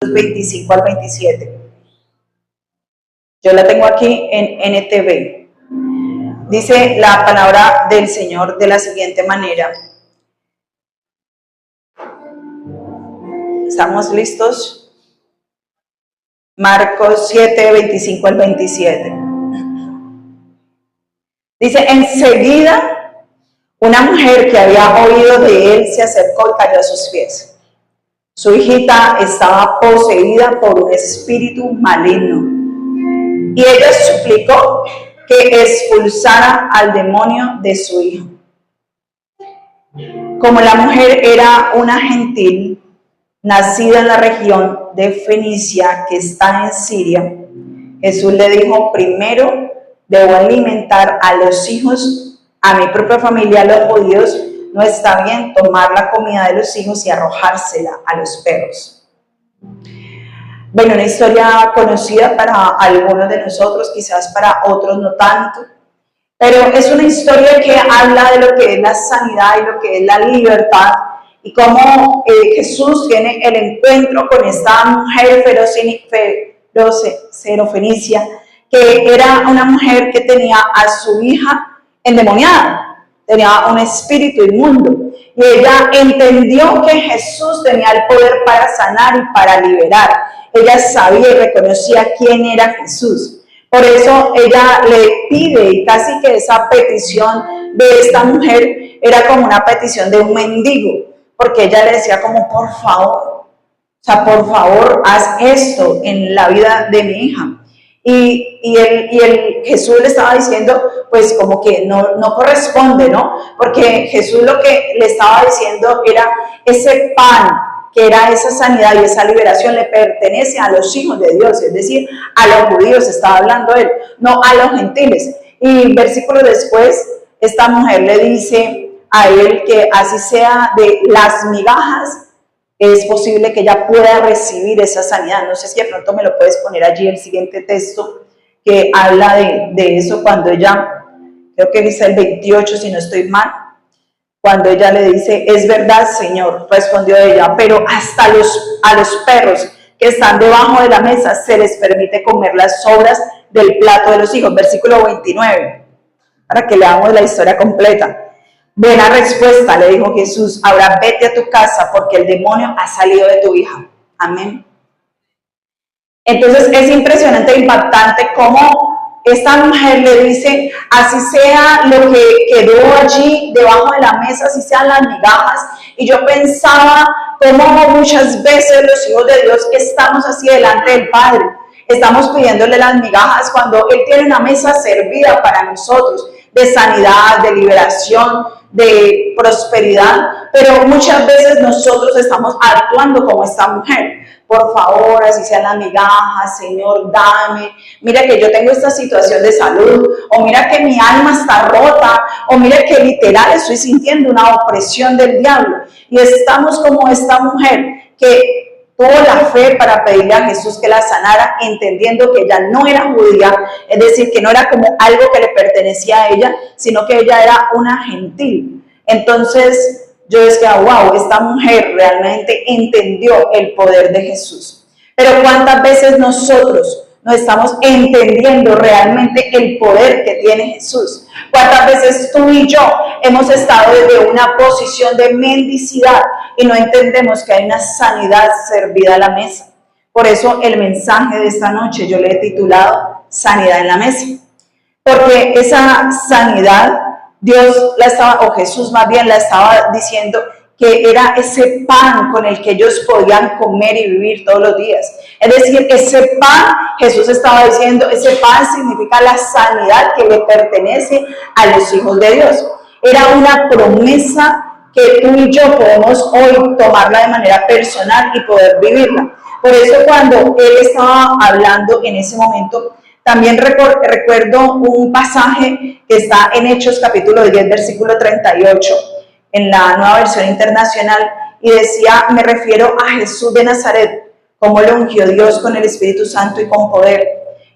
25 al 27. Yo la tengo aquí en NTV. Dice la palabra del Señor de la siguiente manera. ¿Estamos listos? Marcos 7, 25 al 27. Dice, enseguida una mujer que había oído de él se acercó y cayó a sus pies. Su hijita estaba poseída por un espíritu maligno y ella suplicó que expulsara al demonio de su hijo. Como la mujer era una gentil, nacida en la región de Fenicia, que está en Siria, Jesús le dijo, primero debo alimentar a los hijos, a mi propia familia, a los judíos. No está bien tomar la comida de los hijos y arrojársela a los perros. Bueno, una historia conocida para algunos de nosotros, quizás para otros no tanto, pero es una historia que habla de lo que es la sanidad y lo que es la libertad y cómo Jesús tiene el encuentro con esta mujer serofenicia, que era una mujer que tenía a su hija endemoniada. Tenía un espíritu inmundo y ella entendió que Jesús tenía el poder para sanar y para liberar. Ella sabía y reconocía quién era Jesús. Por eso ella le pide, y casi que esa petición de esta mujer era como una petición de un mendigo, porque ella le decía como, por favor, por favor, haz esto en la vida de mi hija. Y Jesús le estaba diciendo, pues como que no corresponde, ¿no? Porque Jesús lo que le estaba diciendo era ese pan, que era esa sanidad y esa liberación, le pertenece a los hijos de Dios, es decir, a los judíos estaba hablando él, no a los gentiles. Y versículos después, esta mujer le dice a él que así sea de las migajas, es posible que ella pueda recibir esa sanidad. No sé si de pronto me lo puedes poner allí el siguiente texto que habla de eso, cuando ella, creo que dice el 28 si no estoy mal, cuando ella le dice, es verdad, Señor, respondió ella, pero hasta a los perros que están debajo de la mesa se les permite comer las sobras del plato de los hijos. Versículo 29, para que leamos la historia completa. Buena respuesta, le dijo Jesús, ahora vete a tu casa porque el demonio ha salido de tu hija. Amén. Entonces es impresionante e impactante cómo esta mujer le dice, así sea lo que quedó allí debajo de la mesa, así sean las migajas. Y yo pensaba cómo muchas veces los hijos de Dios estamos así delante del Padre. Estamos pidiéndole las migajas cuando Él tiene una mesa servida para nosotros, de sanidad, de liberación, de prosperidad, pero muchas veces nosotros estamos actuando como esta mujer. Por favor, así sean las migajas, Señor, dame, mira que yo tengo esta situación de salud, o mira que mi alma está rota, o mira que literal estoy sintiendo una opresión del diablo. Y estamos como esta mujer que tuvo la fe para pedirle a Jesús que la sanara, entendiendo que ella no era judía, es decir, que no era como algo que le pertenecía a ella, sino que ella era una gentil. Entonces yo decía, wow, esta mujer realmente entendió el poder de Jesús. Pero ¿cuántas veces nosotros no estamos entendiendo realmente el poder que tiene Jesús? ¿Cuántas veces tú y yo hemos estado desde una posición de mendicidad y no entendemos que hay una sanidad servida a la mesa? Por eso el mensaje de esta noche yo le he titulado Sanidad en la Mesa. Porque esa sanidad, Dios la estaba, o Jesús más bien la estaba diciendo, que era ese pan con el que ellos podían comer y vivir todos los días. Es decir, ese pan, Jesús estaba diciendo, ese pan significa la sanidad que le pertenece a los hijos de Dios. Era una promesa que tú y yo podemos hoy tomarla de manera personal y poder vivirla. Por eso cuando Él estaba hablando en ese momento, también recuerdo un pasaje que está en Hechos capítulo 10, versículo 38, en la Nueva Versión Internacional, y decía, me refiero a Jesús de Nazaret, cómo lo ungió Dios con el Espíritu Santo y con poder,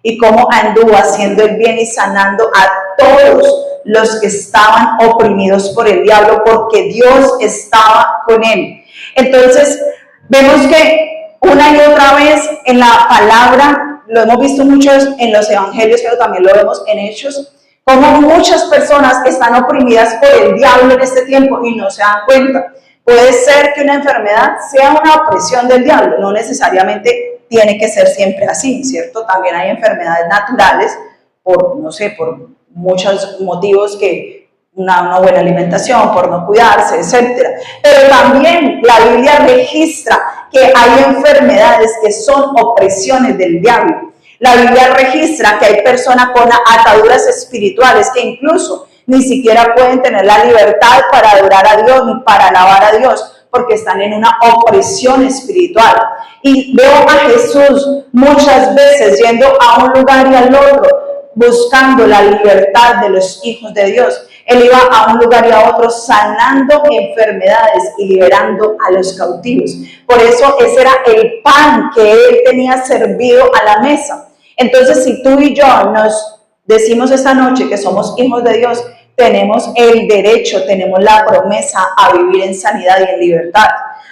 y cómo anduvo haciendo el bien y sanando a todos los que estaban oprimidos por el diablo, porque Dios estaba con él. Entonces, vemos que una y otra es en la palabra, lo hemos visto muchos en los evangelios, pero también lo vemos en Hechos, como muchas personas están oprimidas por el diablo en este tiempo y no se dan cuenta. Puede ser que una enfermedad sea una opresión del diablo, no necesariamente tiene que ser siempre así, ¿cierto? También hay enfermedades naturales por, no sé, por muchos motivos, que una buena alimentación, por no cuidarse, etc. Pero también la Biblia registra que hay enfermedades que son opresiones del diablo. La Biblia registra que hay personas con ataduras espirituales que incluso ni siquiera pueden tener la libertad para adorar a Dios ni para alabar a Dios, porque están en una opresión espiritual. Y veo a Jesús muchas veces yendo a un lugar y al otro, buscando la libertad de los hijos de Dios. Él iba a un lugar y a otro sanando enfermedades y liberando a los cautivos. Por eso ese era el pan que él tenía servido a la mesa. Entonces, si tú y yo nos decimos esta noche que somos hijos de Dios, tenemos el derecho, tenemos la promesa a vivir en sanidad y en libertad.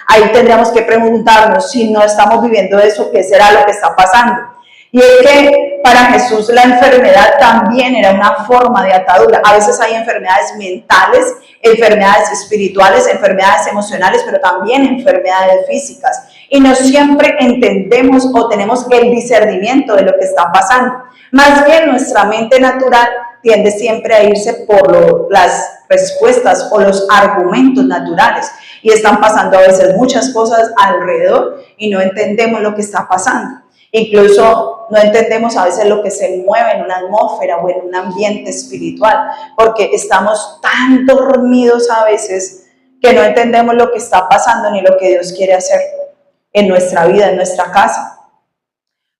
Ahí tendríamos que preguntarnos, si no estamos viviendo eso, ¿qué será lo que está pasando? Y es que para Jesús la enfermedad también era una forma de atadura. A veces hay enfermedades mentales, enfermedades espirituales, enfermedades emocionales, pero también enfermedades físicas. Y no siempre entendemos o tenemos el discernimiento de lo que está pasando. Más bien nuestra mente natural tiende siempre a irse por las respuestas o los argumentos naturales. Y están pasando a veces muchas cosas alrededor y no entendemos lo que está pasando. Incluso no entendemos a veces lo que se mueve en una atmósfera o en un ambiente espiritual, porque estamos tan dormidos a veces que no entendemos lo que está pasando ni lo que Dios quiere hacer en nuestra vida, en nuestra casa.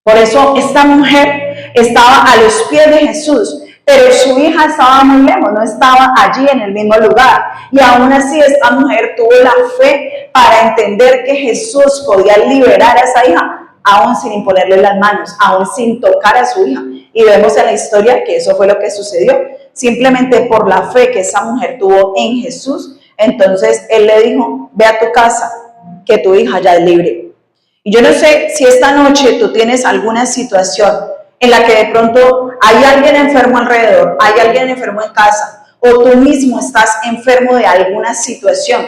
Por eso esta mujer estaba a los pies de Jesús, pero su hija estaba muy lejos, no estaba allí en el mismo lugar. Y aún así esta mujer tuvo la fe para entender que Jesús podía liberar a esa hija, aún sin imponerle las manos, aún sin tocar a su hija. Y vemos en la historia que eso fue lo que sucedió. Simplemente por la fe que esa mujer tuvo en Jesús, entonces él le dijo, ve a tu casa, que tu hija ya es libre. Y yo no sé si esta noche tú tienes alguna situación en la que de pronto hay alguien enfermo alrededor, hay alguien enfermo en casa, o tú mismo estás enfermo de alguna situación.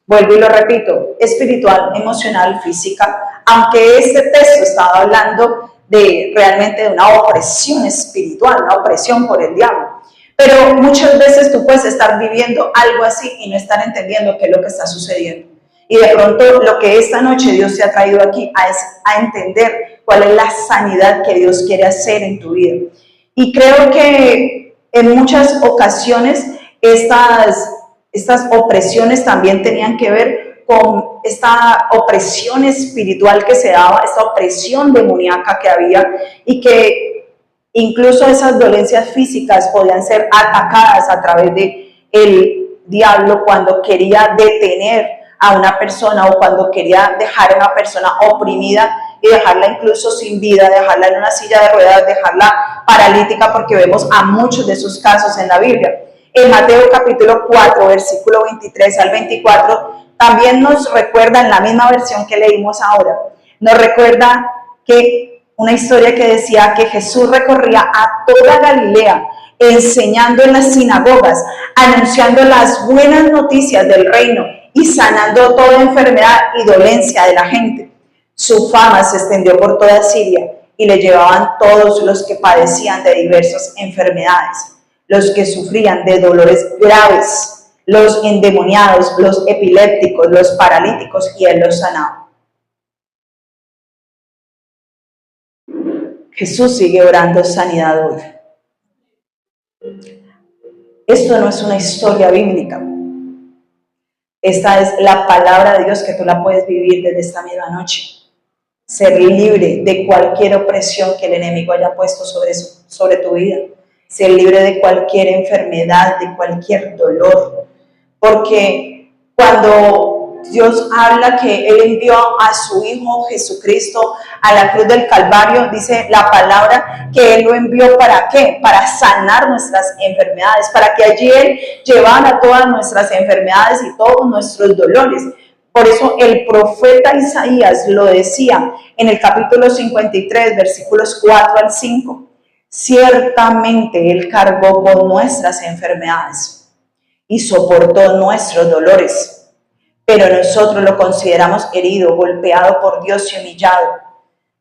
Vuelvo y lo repito, espiritual, emocional, física, aunque este texto estaba hablando realmente de una opresión espiritual, una opresión por el diablo. Pero muchas veces tú puedes estar viviendo algo así y no estar entendiendo qué es lo que está sucediendo. Y de pronto lo que esta noche Dios te ha traído aquí es a entender cuál es la sanidad que Dios quiere hacer en tu vida. Y creo que en muchas ocasiones estas opresiones también tenían que ver con esta opresión espiritual que se daba, esta opresión demoníaca que había, y que incluso esas dolencias físicas podían ser atacadas a través del diablo cuando quería detener a una persona o cuando quería dejar a una persona oprimida y dejarla incluso sin vida, dejarla en una silla de ruedas, dejarla paralítica, porque vemos a muchos de esos casos en la Biblia. En Mateo capítulo 4, versículo 23 al 24, también nos recuerda, en la misma versión que leímos ahora, nos recuerda que una historia que decía que Jesús recorría a toda Galilea, enseñando en las sinagogas, anunciando las buenas noticias del reino y sanando toda enfermedad y dolencia de la gente. Su fama se extendió por toda Siria y le llevaban todos los que padecían de diversas enfermedades, los que sufrían de dolores graves, los endemoniados, los epilépticos, los paralíticos, y él los sanaba. Jesús sigue orando sanidad hoy. Esto no es una historia bíblica. Esta es la palabra de Dios que tú la puedes vivir desde esta misma noche. Ser libre de cualquier opresión que el enemigo haya puesto sobre tu vida. Ser libre de cualquier enfermedad, de cualquier dolor. Porque cuando Dios habla que Él envió a su Hijo Jesucristo a la cruz del Calvario, dice la palabra que Él lo envió ¿para qué? Para sanar nuestras enfermedades, para que allí Él llevara todas nuestras enfermedades y todos nuestros dolores. Por eso el profeta Isaías lo decía en el capítulo 53, versículos 4 al 5. Ciertamente Él cargó con nuestras enfermedades y soportó nuestros dolores, pero nosotros lo consideramos herido, golpeado por Dios y humillado.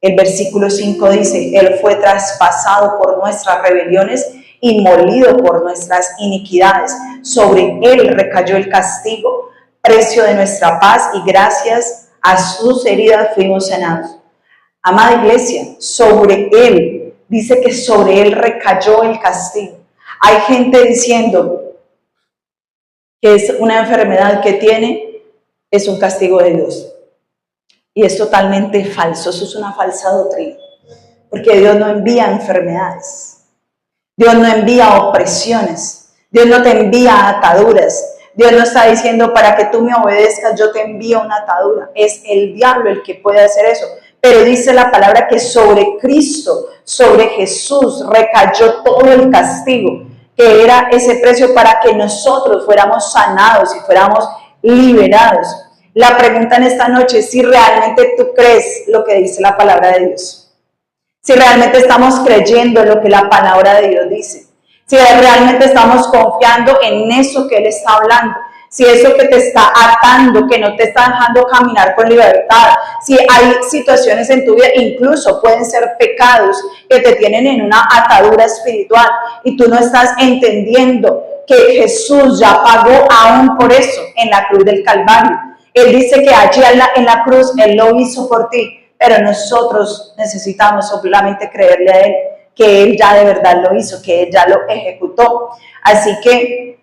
El versículo 5 dice, Él fue traspasado por nuestras rebeliones y molido por nuestras iniquidades. Sobre Él recayó el castigo, precio de nuestra paz, y gracias a sus heridas fuimos sanados. Amada iglesia, sobre Él, dice que sobre Él recayó el castigo. Hay gente diciendo que es una enfermedad que tiene, es un castigo de Dios. Y es totalmente falso, eso es una falsa doctrina. Porque Dios no envía enfermedades. Dios no envía opresiones. Dios no te envía ataduras. Dios no está diciendo para que tú me obedezcas, yo te envío una atadura. Es el diablo el que puede hacer eso. Pero dice la palabra que sobre Cristo, sobre Jesús, recayó todo el castigo, que era ese precio para que nosotros fuéramos sanados y fuéramos liberados. La pregunta en esta noche es si realmente tú crees lo que dice la palabra de Dios. Si realmente estamos creyendo lo que la palabra de Dios dice. Si realmente estamos confiando en eso que Él está hablando. Si eso que te está atando, que no te está dejando caminar con libertad. Si hay situaciones en tu vida, incluso pueden ser pecados que te tienen en una atadura espiritual y tú no estás entendiendo que Jesús ya pagó aún por eso en la cruz del Calvario. Él dice que allí en la cruz Él lo hizo por ti, pero nosotros necesitamos solamente creerle a Él, que Él ya de verdad lo hizo, que Él ya lo ejecutó. Así que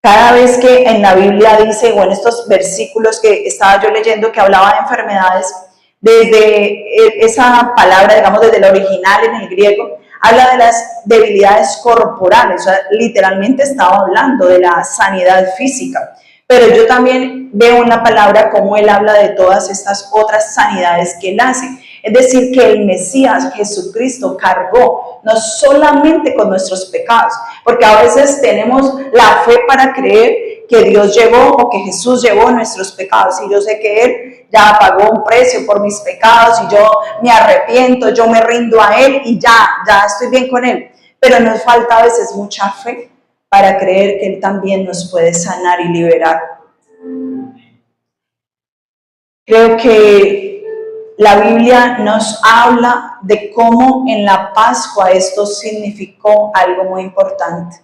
cada vez que en la Biblia dice, o en estos versículos que estaba yo leyendo que hablaba de enfermedades, desde esa palabra, digamos desde el original en el griego, habla de las debilidades corporales, o sea, literalmente estaba hablando de la sanidad física. Pero yo también veo en la palabra cómo Él habla de todas estas otras sanidades que Él hace. Es decir, que el Mesías, Jesucristo, cargó no solamente con nuestros pecados, porque a veces tenemos la fe para creer que Dios llevó o que Jesús llevó nuestros pecados. Y yo sé que Él ya pagó un precio por mis pecados y yo me arrepiento, yo me rindo a Él y ya estoy bien con Él. Pero nos falta a veces mucha fe para creer que Él también nos puede sanar y liberar. Creo que la Biblia nos habla de cómo en la Pascua esto significó algo muy importante,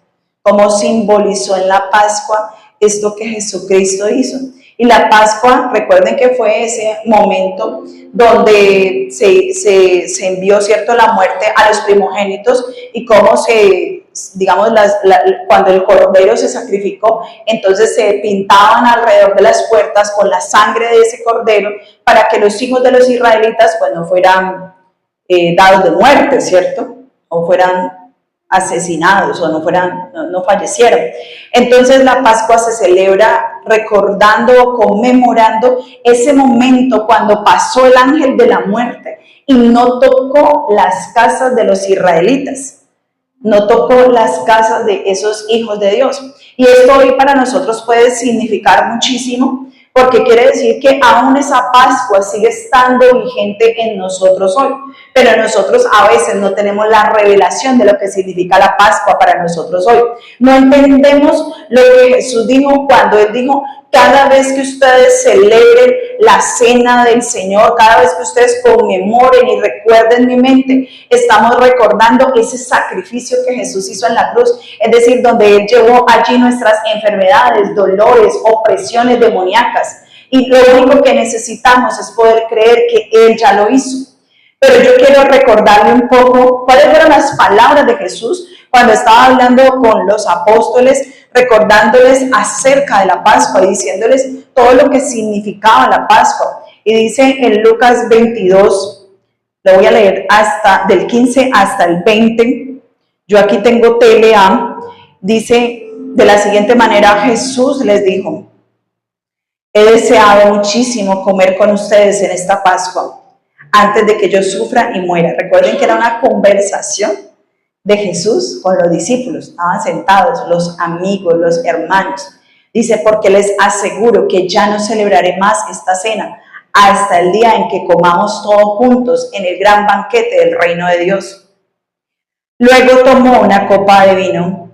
cómo simbolizó en la Pascua esto que Jesucristo hizo. Y la Pascua, recuerden que fue ese momento donde se envió, ¿cierto?, la muerte a los primogénitos y cómo digamos, cuando el cordero se sacrificó, entonces se pintaban alrededor de las puertas con la sangre de ese cordero para que los hijos de los israelitas pues no fueran dados de muerte, ¿cierto? O fueran asesinados o no fallecieron. Entonces la Pascua se celebra recordando o conmemorando ese momento cuando pasó el ángel de la muerte y no tocó las casas de los israelitas. No tocó las casas de esos hijos de Dios. Y esto hoy para nosotros puede significar muchísimo, porque quiere decir que aún esa Pascua sigue estando vigente en nosotros hoy. Pero nosotros a veces no tenemos la revelación de lo que significa la Pascua para nosotros hoy. No entendemos lo que Jesús dijo cuando Él dijo, cada vez que ustedes celebren la cena del Señor, cada vez que ustedes conmemoren y recuerden mi mente, estamos recordando ese sacrificio que Jesús hizo en la cruz, es decir, donde Él llevó allí nuestras enfermedades, dolores, opresiones demoníacas. Y lo único que necesitamos es poder creer que Él ya lo hizo. Pero yo quiero recordarle un poco cuáles fueron las palabras de Jesús cuando estaba hablando con los apóstoles, recordándoles acerca de la Pascua y diciéndoles todo lo que significaba la Pascua. Y dice en Lucas 22, lo voy a leer hasta del 15 hasta el 20, yo aquí tengo TLA, dice de la siguiente manera: Jesús les dijo, he deseado muchísimo comer con ustedes en esta Pascua, antes de que yo sufra y muera. Recuerden que era una conversación de Jesús con los discípulos, estaban sentados, los amigos, los hermanos. Dice, porque les aseguro que ya no celebraré más esta cena hasta el día en que comamos todos juntos en el gran banquete del reino de Dios. Luego tomó una copa de vino,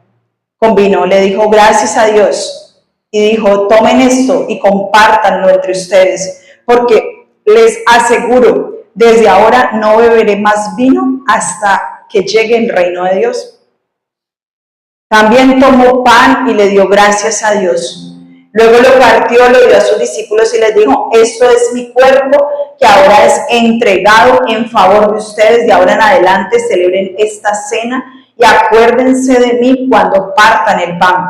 con vino, le dijo gracias a Dios y dijo, tomen esto y compártanlo entre ustedes, porque les aseguro, desde ahora no beberé más vino hasta que llegue el reino de Dios. También tomó pan y le dio gracias a Dios. Luego lo partió, lo dio a sus discípulos y les dijo, esto es mi cuerpo que ahora es entregado en favor de ustedes. De ahora en adelante celebren esta cena y acuérdense de mí cuando partan el pan.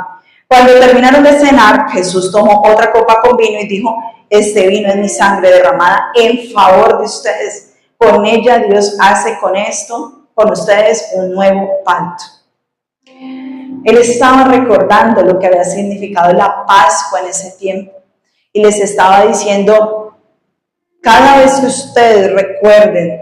Cuando terminaron de cenar, Jesús tomó otra copa con vino y dijo, este vino es mi sangre derramada en favor de ustedes. Con ella Dios hace con esto, con ustedes, un nuevo pacto. Él estaba recordando lo que había significado la Pascua en ese tiempo y les estaba diciendo, cada vez que ustedes recuerden,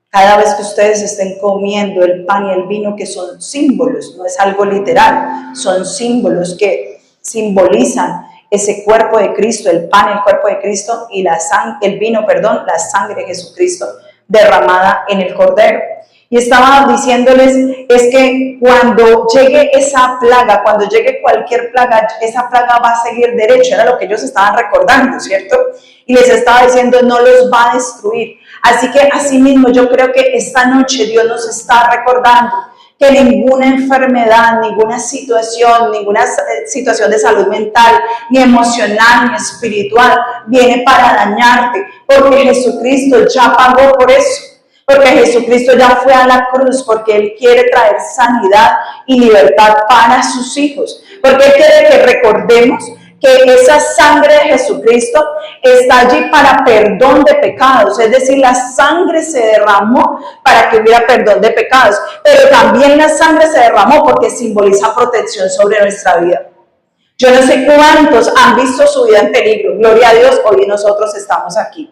cada vez que ustedes estén comiendo el pan y el vino, que son símbolos, no es algo literal, son símbolos que simbolizan ese cuerpo de Cristo, el pan, el cuerpo de Cristo, y el vino, la sangre de Jesucristo derramada en el Cordero. Y estaba diciéndoles, es que cuando llegue esa plaga, cuando llegue cualquier plaga, esa plaga va a seguir derecho, era lo que ellos estaban recordando, ¿cierto? Y les estaba diciendo, no los va a destruir. Así que asimismo yo creo que esta noche Dios nos está recordando que ninguna enfermedad, ninguna situación de salud mental, ni emocional, ni espiritual, viene para dañarte, porque Jesucristo ya pagó por eso. Porque Jesucristo ya fue a la cruz, porque Él quiere traer sanidad y libertad para sus hijos. Porque Él quiere que recordemos que esa sangre de Jesucristo está allí para perdón de pecados. Es decir, la sangre se derramó para que hubiera perdón de pecados. Pero también la sangre se derramó porque simboliza protección sobre nuestra vida. Yo no sé cuántos han visto su vida en peligro. Gloria a Dios, hoy nosotros estamos aquí.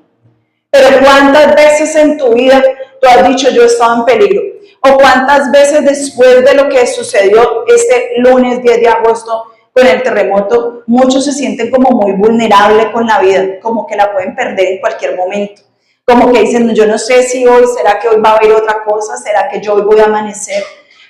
Pero ¿cuántas veces en tu vida tú has dicho yo estaba en peligro? ¿O cuántas veces después de lo que sucedió este lunes 10 de agosto con el terremoto, muchos se sienten como muy vulnerables con la vida, como que la pueden perder en cualquier momento? Como que dicen, yo no sé si hoy, ¿será que hoy va a haber otra cosa? ¿Será que yo hoy voy a amanecer?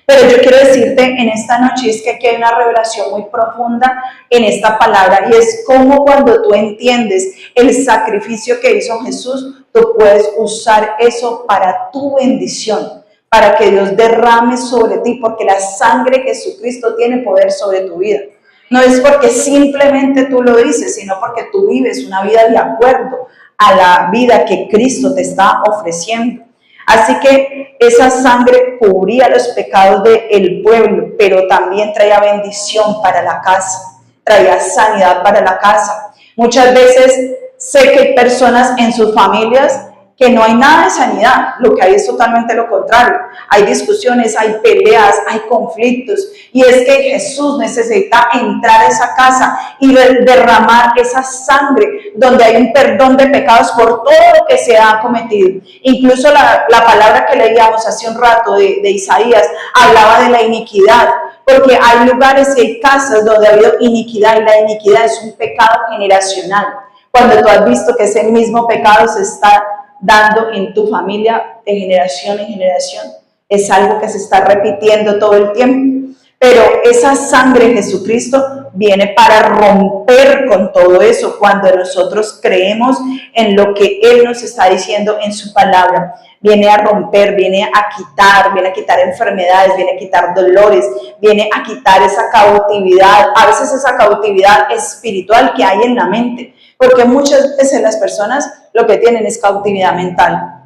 Pero yo quiero decirte en esta noche es que aquí hay una revelación muy profunda en esta palabra, y es como cuando tú entiendes el sacrificio que hizo Jesús, tú puedes usar eso para tu bendición, para que Dios derrame sobre ti, porque la sangre de Jesucristo tiene poder sobre tu vida. No es porque simplemente tú lo dices, sino porque tú vives una vida de acuerdo a la vida que Cristo te está ofreciendo. Así que esa sangre cubría los pecados del pueblo, pero también traía bendición para la casa, traía sanidad para la casa. Muchas veces sé que hay personas en sus familias que no hay nada de sanidad, lo que hay es totalmente lo contrario. Hay discusiones, hay peleas, hay conflictos, y es que Jesús necesita entrar a esa casa y derramar esa sangre donde hay un perdón de pecados por todo lo que se ha cometido. Incluso la palabra que leíamos hace un rato de Isaías hablaba de la iniquidad, porque hay lugares y hay casas donde ha habido iniquidad, y la iniquidad es un pecado generacional. Cuando tú has visto que ese mismo pecado se está dando en tu familia de generación en generación, es algo que se está repitiendo todo el tiempo. Pero esa sangre de Jesucristo viene para romper con todo eso cuando nosotros creemos en lo que Él nos está diciendo en su palabra. Viene a romper, viene a quitar enfermedades, viene a quitar dolores, viene a quitar esa cautividad, a veces esa cautividad espiritual que hay en la mente, porque muchas veces las personas lo que tienen es cautividad mental.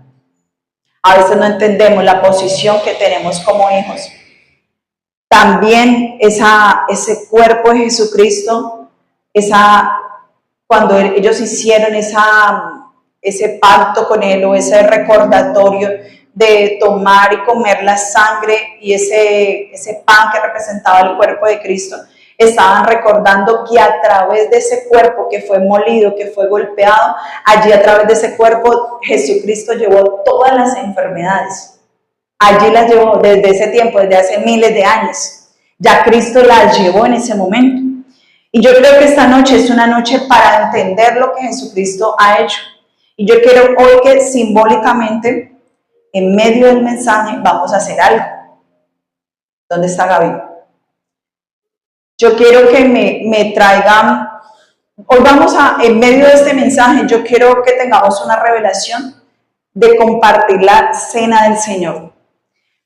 A veces no entendemos la posición que tenemos como hijos. También ese cuerpo de Jesucristo, cuando ellos hicieron ese pacto con Él, o ese recordatorio de tomar y comer la sangre y ese pan que representaba el cuerpo de Cristo, estaban recordando que a través de ese cuerpo que fue molido, que fue golpeado, allí a través de ese cuerpo Jesucristo llevó todas las enfermedades. Allí las llevó desde ese tiempo, desde hace miles de años. Ya Cristo las llevó en ese momento. Y yo creo que esta noche es una noche para entender lo que Jesucristo ha hecho. Y yo quiero hoy que simbólicamente, en medio del mensaje, vamos a hacer algo. ¿Dónde está Gaby? Yo quiero que me traigan, hoy vamos a, en medio de este mensaje, yo quiero que tengamos una revelación de compartir la cena del Señor.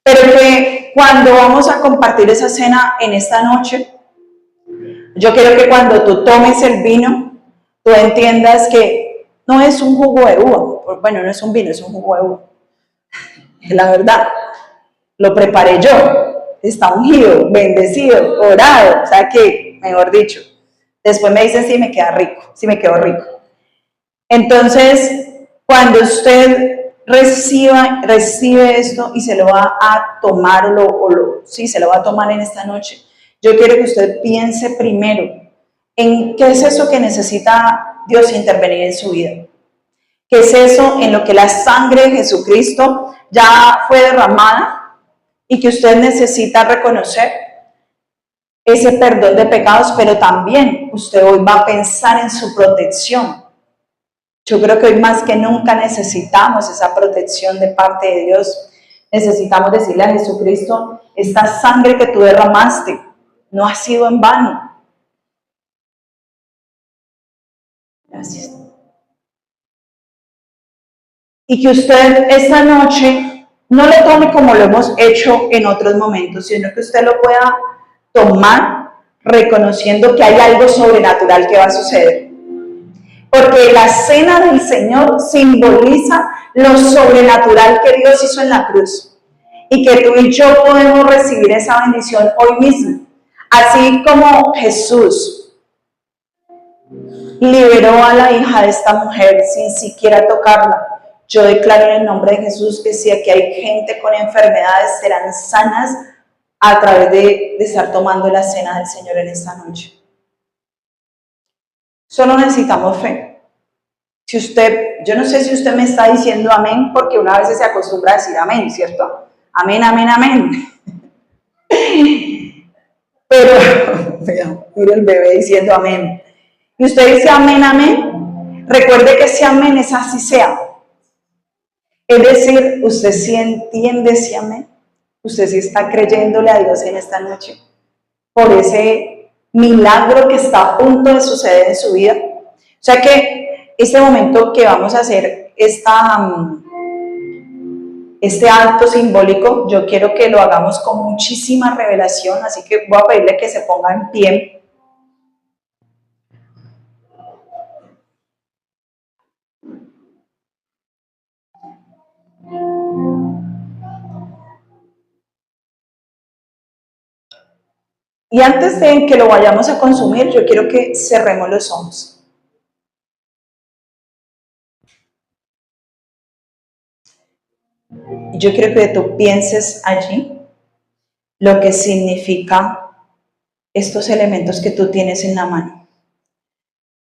Pero que cuando vamos a compartir esa cena en esta noche, yo quiero que cuando tú tomes el vino, tú entiendas que no es un jugo de uva. Bueno, no es un vino, es un jugo de uva. Es la verdad. Lo preparé yo. Está ungido, bendecido, orado. O sea que, mejor dicho, después me dicen si me queda rico, si me quedó rico. Entonces, cuando usted recibe esto y se lo va a tomar sí, se lo va a tomar en esta noche, yo quiero que usted piense primero en qué es eso que necesita Dios intervenir en su vida. ¿Qué es eso en lo que la sangre de Jesucristo ya fue derramada y que usted necesita reconocer ese perdón de pecados, pero también usted hoy va a pensar en su protección? Yo creo que hoy más que nunca necesitamos esa protección de parte de Dios. Necesitamos decirle a Jesucristo, esta sangre que tú derramaste no ha sido en vano. Gracias. Y que usted esta noche no lo tome como lo hemos hecho en otros momentos, sino que usted lo pueda tomar reconociendo que hay algo sobrenatural que va a suceder. Porque la cena del Señor simboliza lo sobrenatural que Dios hizo en la cruz. Y que tú y yo podemos recibir esa bendición hoy mismo. Así como Jesús liberó a la hija de esta mujer sin siquiera tocarla. Yo declaro en el nombre de Jesús que si aquí hay gente con enfermedades, serán sanas a través de estar tomando la cena del Señor en esta noche. Solo necesitamos fe. Si usted, yo no sé si usted me está diciendo amén, porque una vez se acostumbra a decir amén, ¿cierto? Amén, amén, amén. Pero, mira el bebé diciendo amén. Y usted dice amén, amén. Recuerde que ese amén es así sea. Es decir, usted sí entiende ese amén. Usted sí está creyéndole a Dios en esta noche por ese milagro que está a punto de suceder en su vida. O sea que este momento que vamos a hacer este acto simbólico, yo quiero que lo hagamos con muchísima revelación, así que voy a pedirle que se ponga en pie. Y antes de que lo vayamos a consumir, yo quiero que cerremos los ojos. Yo quiero que tú pienses allí lo que significa estos elementos que tú tienes en la mano.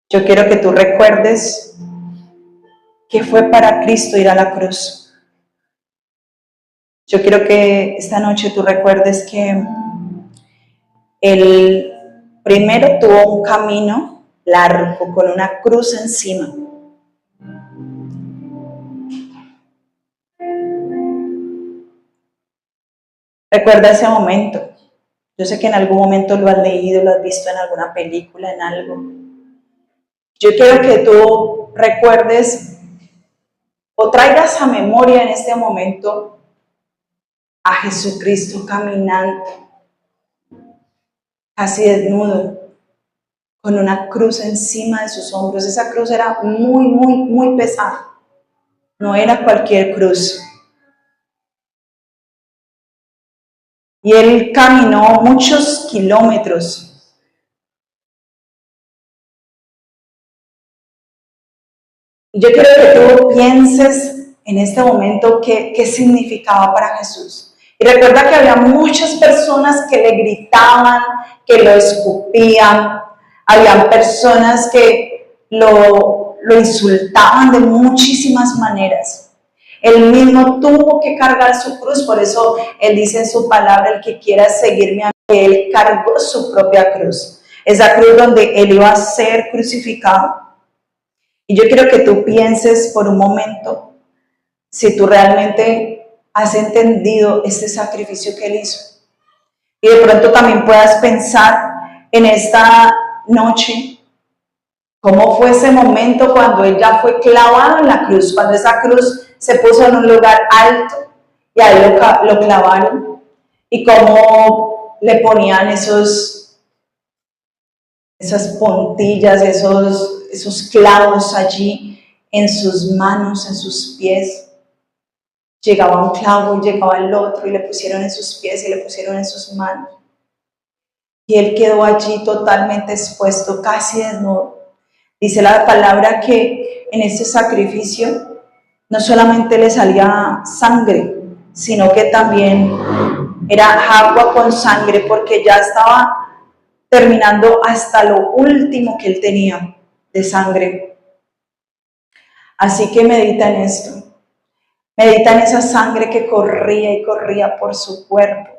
Yo quiero que tú recuerdes que fue para Cristo ir a la cruz. Yo quiero que esta noche tú recuerdes que Él primero tuvo un camino largo con una cruz encima. Recuerda ese momento. Yo sé que en algún momento lo has leído, lo has visto en alguna película, en algo. Yo quiero que tú recuerdes o traigas a memoria en este momento a Jesucristo caminando, casi desnudo, con una cruz encima de sus hombros. Esa cruz era muy, muy, muy pesada. No era cualquier cruz. Y Él caminó muchos kilómetros. Y yo quiero que tú pienses en este momento qué significaba para Jesús. Y recuerda que había muchas personas que le gritaban, que lo escupían. Habían personas que lo insultaban de muchísimas maneras. Él mismo tuvo que cargar su cruz, por eso Él dice en su palabra, el que quiera seguirme a mí, Él cargó su propia cruz. esa cruz donde Él iba a ser crucificado. Y yo quiero que tú pienses por un momento si tú realmente has entendido este sacrificio que Él hizo. Y de pronto también puedas pensar en esta noche, cómo fue ese momento cuando Él ya fue clavado en la cruz, cuando esa cruz se puso en un lugar alto y ahí lo clavaron, y cómo le ponían esas puntillas, esos clavos allí en sus manos, en sus pies. Llegaba un clavo y llegaba el otro y le pusieron en sus pies y le pusieron en sus manos. Y Él quedó allí totalmente expuesto, casi desnudo. Dice la palabra que en este sacrificio no solamente le salía sangre, sino que también era agua con sangre, porque ya estaba terminando hasta lo último que Él tenía de sangre. Así que medita en esto. Medita en esa sangre que corría y corría por su cuerpo.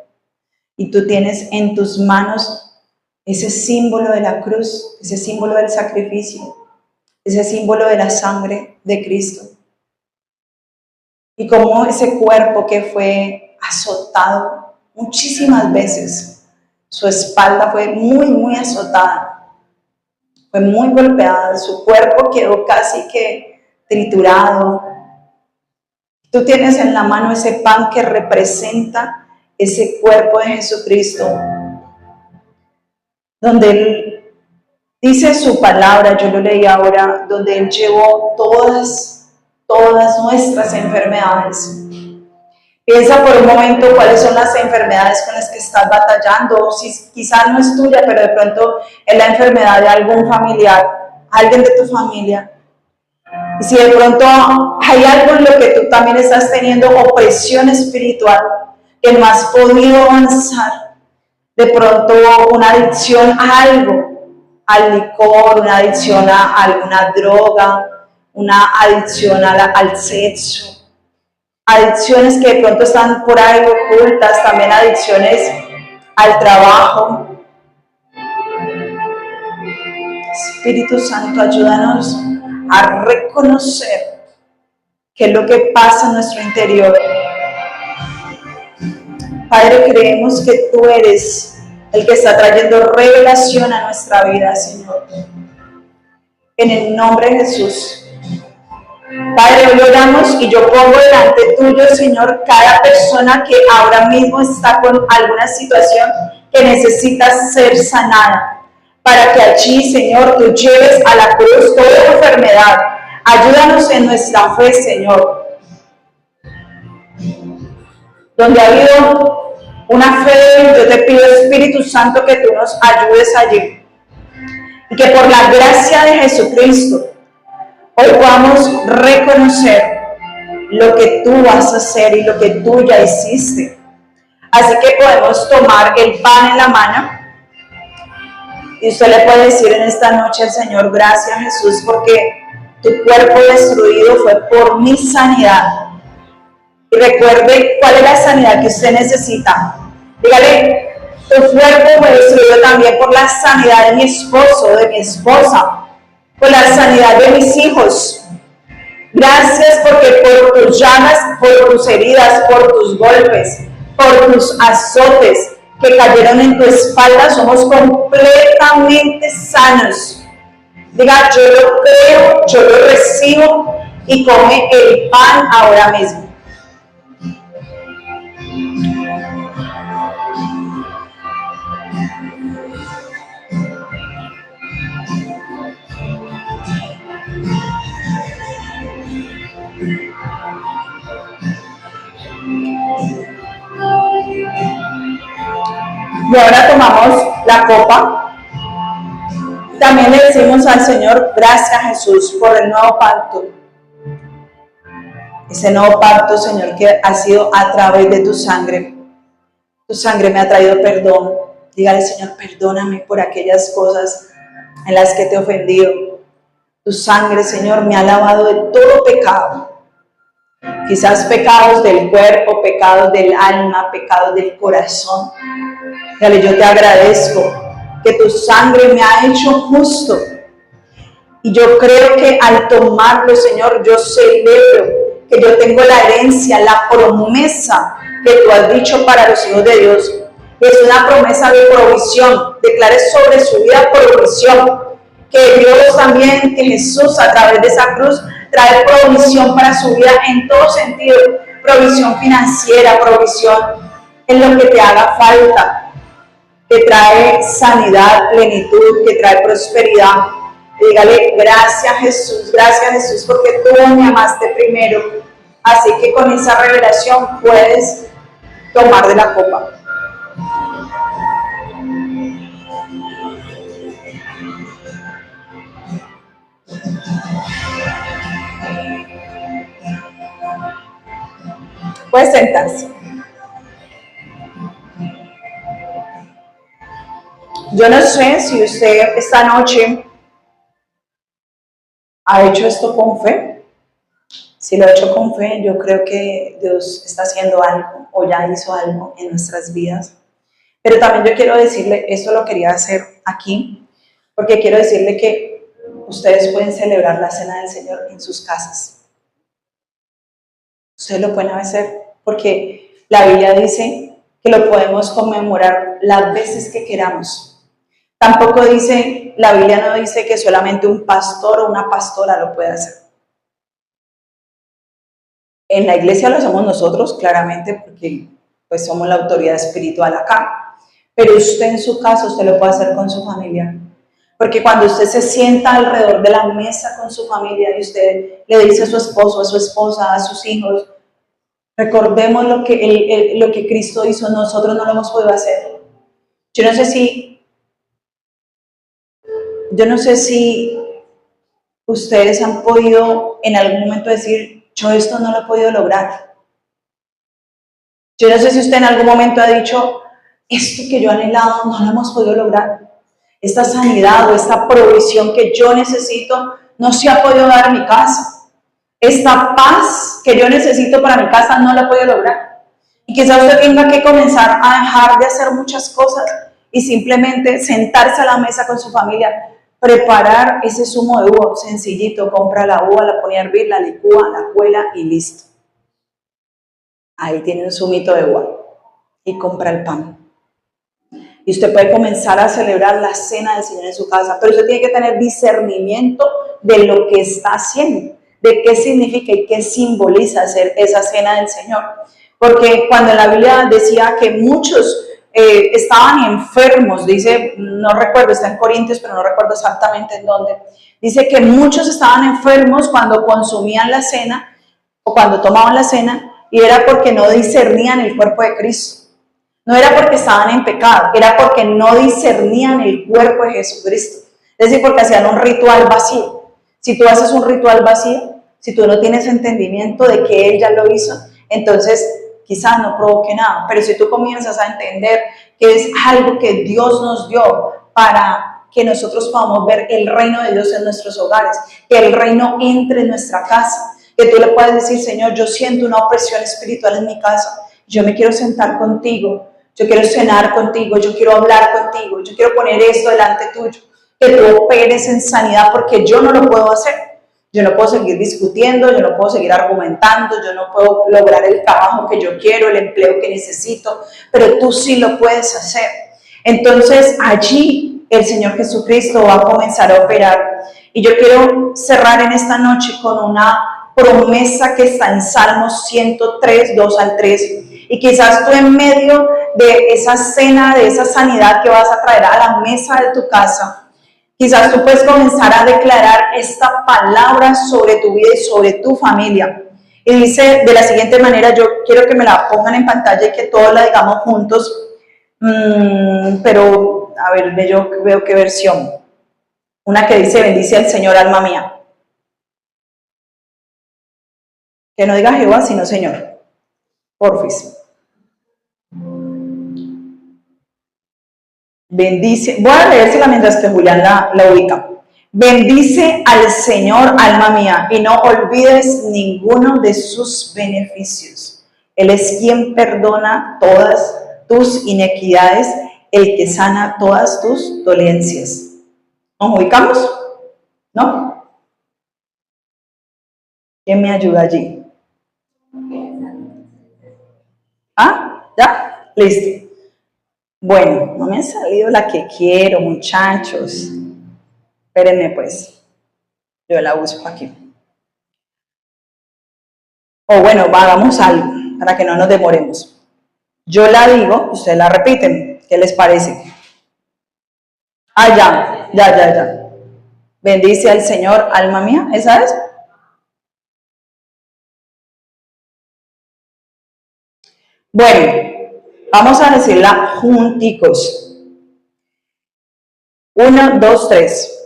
Y tú tienes en tus manos ese símbolo de la cruz, ese símbolo del sacrificio, ese símbolo de la sangre de Cristo. Y como ese cuerpo que fue azotado muchísimas veces, su espalda fue muy azotada, fue muy golpeada, su cuerpo quedó casi que triturado. Tú tienes en la mano ese pan que representa ese cuerpo de Jesucristo, donde Él dice su palabra, yo lo leí ahora, donde Él llevó todas nuestras enfermedades. Piensa por un momento cuáles son las enfermedades con las que estás batallando, o si quizás no es tuya, pero de pronto es la enfermedad de algún familiar, alguien de tu familia. Y si de pronto hay algo en lo que tú también estás teniendo opresión espiritual, que no has podido avanzar, de pronto una adicción a algo, al licor, una adicción a alguna droga, una adicción al sexo, adicciones que de pronto están por ahí ocultas, también adicciones al trabajo. Espíritu Santo, ayúdanos a reconocer qué es lo que pasa en nuestro interior. Padre, creemos que tú eres el que está trayendo revelación a nuestra vida, Señor. En el nombre de Jesús. Padre, hoy oramos y yo pongo delante tuyo, Señor, cada persona que ahora mismo está con alguna situación que necesita ser sanada. Para que allí, Señor, tú lleves a la cruz toda enfermedad. Ayúdanos en nuestra fe, Señor. Donde ha habido una fe, yo te pido, Espíritu Santo, que tú nos ayudes allí. Y que por la gracia de Jesucristo, hoy podamos reconocer lo que tú vas a hacer y lo que tú ya hiciste. Así que podemos tomar el pan en la mano. Y usted le puede decir en esta noche al Señor, gracias Jesús, porque tu cuerpo destruido fue por mi sanidad. Y recuerde cuál es la sanidad que usted necesita. Dígale, tu cuerpo fue destruido también por la sanidad de mi esposo, de mi esposa, por la sanidad de mis hijos. Gracias porque por tus llagas, por tus heridas, por tus golpes, por tus azotes que cayeron en tu espalda, somos completamente sanos. Diga, yo lo creo, yo lo recibo y come el pan ahora mismo. Y ahora tomamos la copa. También le decimos al Señor, gracias Jesús por el nuevo pacto. Ese nuevo pacto, Señor, que ha sido a través de tu sangre. Tu sangre me ha traído perdón. Dígale, Señor, perdóname por aquellas cosas en las que te he ofendido. Tu sangre, Señor, me ha lavado de todo pecado. Quizás pecados del cuerpo, pecados del alma, pecados del corazón. Dale, yo te agradezco que tu sangre me ha hecho justo. Y yo creo que al tomarlo, Señor, yo celebro que yo tengo la herencia, la promesa que tú has dicho para los hijos de Dios. Es una promesa de provisión. Declaré sobre su vida provisión. Que Dios también, que Jesús a través de esa cruz trae provisión para su vida en todo sentido. Provisión financiera, provisión en lo que te haga falta. Que trae sanidad, plenitud, que trae prosperidad. Dígale, gracias Jesús, porque tú me amaste primero. Así que con esa revelación puedes tomar de la copa. Puedes sentarse. Yo no sé si usted esta noche ha hecho esto con fe. Si lo ha hecho con fe, yo creo que Dios está haciendo algo o ya hizo algo en nuestras vidas. Pero también yo quiero decirle, esto lo quería hacer aquí, porque quiero decirle que ustedes pueden celebrar la Cena del Señor en sus casas. Ustedes lo pueden hacer porque la Biblia dice que lo podemos conmemorar las veces que queramos. Tampoco dice, la Biblia no dice que solamente un pastor o una pastora lo puede hacer. En la iglesia lo hacemos nosotros, claramente, porque pues somos la autoridad espiritual acá. Pero usted en su casa, usted lo puede hacer con su familia. Porque cuando usted se sienta alrededor de la mesa con su familia y usted le dice a su esposo, a su esposa, a sus hijos, recordemos lo que Cristo hizo, nosotros no lo hemos podido hacer. Yo no sé si ustedes han podido en algún momento decir, yo esto no lo he podido lograr. Yo no sé si usted en algún momento ha dicho, esto que yo he anhelado no lo hemos podido lograr. Esta sanidad o esta provisión que yo necesito no se ha podido dar en mi casa. Esta paz que yo necesito para mi casa no la he podido lograr. Y quizás usted tenga que comenzar a dejar de hacer muchas cosas y simplemente sentarse a la mesa con su familia, preparar ese zumo de uva sencillito, compra la uva, la pone a hervir, la licúa, la cuela y listo. Ahí tiene un zumito de uva y compra el pan. Y usted puede comenzar a celebrar la Cena del Señor en su casa, pero usted tiene que tener discernimiento de lo que está haciendo, de qué significa y qué simboliza hacer esa Cena del Señor. Porque cuando la Biblia decía que muchos estaban enfermos, dice, no recuerdo, está en Corintios, pero no recuerdo exactamente en dónde, dice que muchos estaban enfermos cuando consumían la cena o cuando tomaban la cena, y era porque no discernían el cuerpo de Cristo. No era porque estaban en pecado, era porque no discernían el cuerpo de Jesucristo. Es decir, porque hacían un ritual vacío. Si tú haces un ritual vacío, si tú no tienes entendimiento de que Él ya lo hizo, entonces quizás no provoque nada. Pero si tú comienzas a entender que es algo que Dios nos dio para que nosotros podamos ver el reino de Dios en nuestros hogares, que el reino entre en nuestra casa, que tú le puedes decir, Señor, yo siento una opresión espiritual en mi casa, yo me quiero sentar contigo, yo quiero cenar contigo, yo quiero hablar contigo, yo quiero poner esto delante tuyo, que tú operes en sanidad porque yo no lo puedo hacer. Yo no puedo seguir discutiendo, yo no puedo seguir argumentando, yo no puedo lograr el trabajo que yo quiero, el empleo que necesito, pero tú sí lo puedes hacer. Entonces allí el Señor Jesucristo va a comenzar a operar. Y yo quiero cerrar en esta noche con una promesa que está en Salmos 103, 2 al 3. Y quizás tú en medio de esa cena, de esa sanidad que vas a traer a la mesa de tu casa, quizás tú puedes comenzar a declarar esta palabra sobre tu vida y sobre tu familia. Y dice de la siguiente manera, yo quiero que me la pongan en pantalla y que todos la digamos juntos, pero a ver, yo veo qué versión. Una que dice, bendice al Señor, alma mía. Que no diga Jehová, sino Señor. Porfis. Bendice, voy a leérsela mientras que Julián la ubica. Bendice al Señor, alma mía, y no olvides ninguno de sus beneficios. Él es quien perdona todas tus iniquidades el que sana todas tus dolencias. ¿Nos ubicamos? ¿No? ¿Quién me ayuda allí? ¿Ah? ¿Ya? Listo. Bueno, no me ha salido la que quiero, muchachos. Espérenme pues. Yo la busco aquí. O bueno, hagamos algo para que no nos demoremos. Yo la digo, ustedes la repiten. ¿Qué les parece? Ah, ya. Bendice al Señor, alma mía. ¿Esa es? Bueno, vamos a decirla junticos. 1, 2, 3.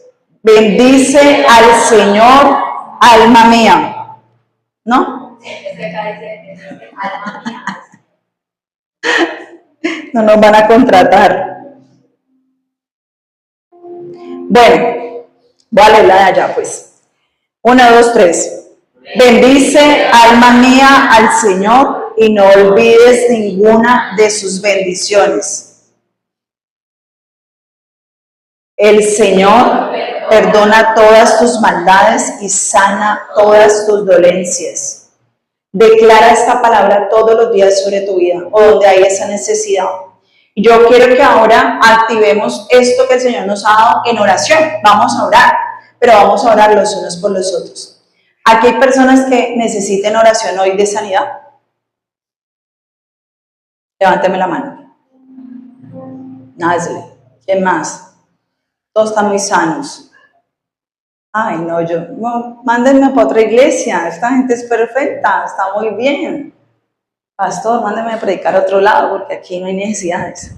Bendice al Señor, alma mía. ¿No? No nos van a contratar. Bueno, voy a leerla de allá pues. 1, 2, 3. Bendice, alma mía, al Señor y no olvides ninguna de sus bendiciones. El Señor perdona todas tus maldades y sana todas tus dolencias. Declara esta palabra todos los días sobre tu vida o donde hay esa necesidad. Yo quiero que ahora activemos esto que el Señor nos ha dado en oración. Vamos a orar, pero vamos a orar los unos por los otros. Aquí hay personas que necesiten oración hoy de sanidad. Levánteme la mano. Nazle. ¿Quién más? Todos están muy sanos. Ay, no, mándenme para otra iglesia. Esta gente es perfecta, está muy bien. Pastor, mándenme a predicar a otro lado porque aquí no hay necesidades.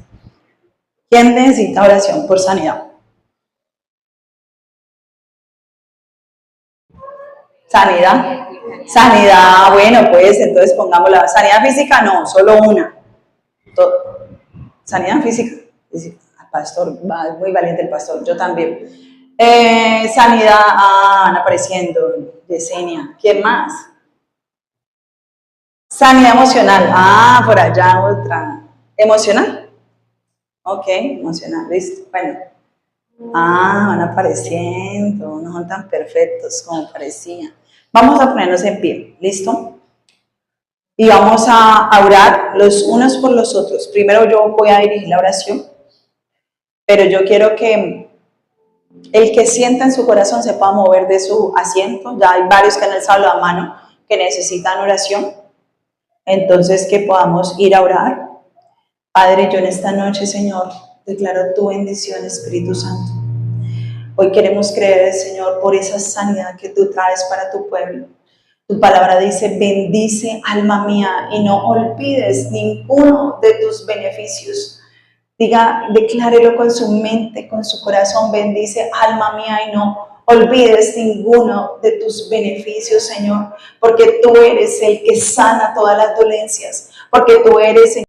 ¿Quién necesita oración por sanidad? Sanidad, bueno, pues entonces pongámosla. Sanidad física no, solo una. Sanidad física. Pastor, muy valiente el pastor, yo también. Sanidad, van apareciendo. Yesenia, ¿quién más? Sanidad emocional, por allá otra. ¿Emocional? Ok, emocional, listo. Bueno. Van apareciendo, no son tan perfectos como parecían. Vamos a ponernos en pie, ¿listo? Y vamos a orar los unos por los otros. Primero yo voy a dirigir la oración, pero yo quiero que el que sienta en su corazón se pueda mover de su asiento. Ya hay varios que han alzado la mano que necesitan oración. Entonces que podamos ir a orar. Padre, yo en esta noche, Señor, declaro tu bendición, Espíritu Santo. Hoy queremos creer, Señor, por esa sanidad que tú traes para tu pueblo. Tu palabra dice, bendice alma mía y no olvides ninguno de tus beneficios. Declárelo con su mente, con su corazón, bendice alma mía y no olvides ninguno de tus beneficios, Señor, porque tú eres el que sana todas las dolencias, porque tú eres, Señor,